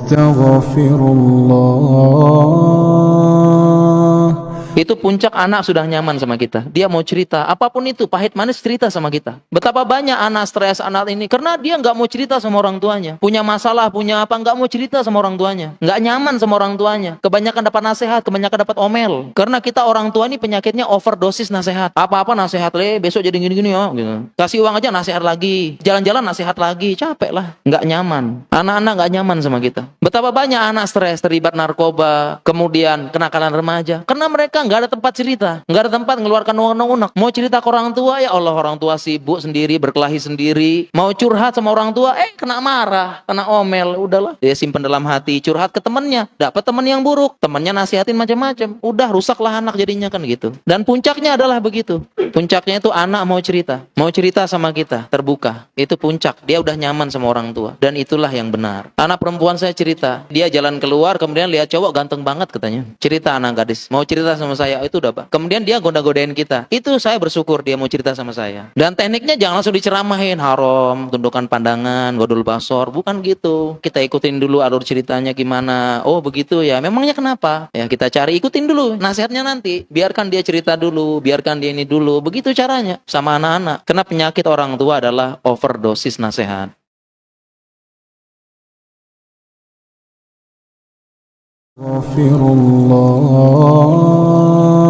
Astaghfirullah. Itu puncak anak sudah nyaman sama kita. Dia mau cerita, apapun itu, pahit manis cerita sama kita. Betapa banyak anak stres anak ini, karena dia nggak mau cerita sama orang tuanya. Punya masalah, punya apa, nggak mau cerita sama orang tuanya. Nggak nyaman sama orang tuanya. Kebanyakan dapat nasihat, kebanyakan dapat omel. Karena kita orang tua ini penyakitnya overdosis nasihat. Apa-apa nasihat, besok jadi gini-gini ya. Gitu. Kasih uang aja nasihat lagi. Jalan-jalan nasihat lagi. Capek lah. Nggak nyaman. Anak-anak nggak nyaman sama kita. Betapa banyak anak stres, terlibat narkoba, kemudian kenakalan remaja. Karena mereka nggak ada tempat cerita, nggak ada tempat mengeluarkan unek-unek. Mau cerita ke orang tua, ya Allah, orang tua sibuk sendiri, berkelahi sendiri. Mau curhat sama orang tua, kena marah, kena omel. Udahlah, dia simpen dalam hati. Curhat ke temennya, dapat temen yang buruk, temennya nasihatin macam-macam. Udah, rusaklah anak jadinya kan gitu. Dan puncaknya adalah begitu. Puncaknya itu anak mau cerita sama kita, terbuka. Itu puncak, dia udah nyaman sama orang tua. Dan itulah yang benar. Anak perempuan saya cerita, dia jalan keluar, kemudian lihat cowok ganteng banget katanya. Cerita anak gadis, mau cerita sama saya, itu udah Pak. Kemudian dia goda-godain kita. Itu saya bersyukur dia mau cerita sama saya. Dan tekniknya jangan langsung diceramahin, haram, tundukkan pandangan, godul basor, bukan gitu. Kita ikutin dulu alur ceritanya gimana. Oh begitu ya, memangnya kenapa? Ya kita cari, ikutin dulu nasihatnya nanti. Biarkan dia cerita dulu, biarkan dia ini dulu. Begitu caranya sama anak-anak. Karena penyakit orang tua adalah overdosis nasihat. Astaghfirullah.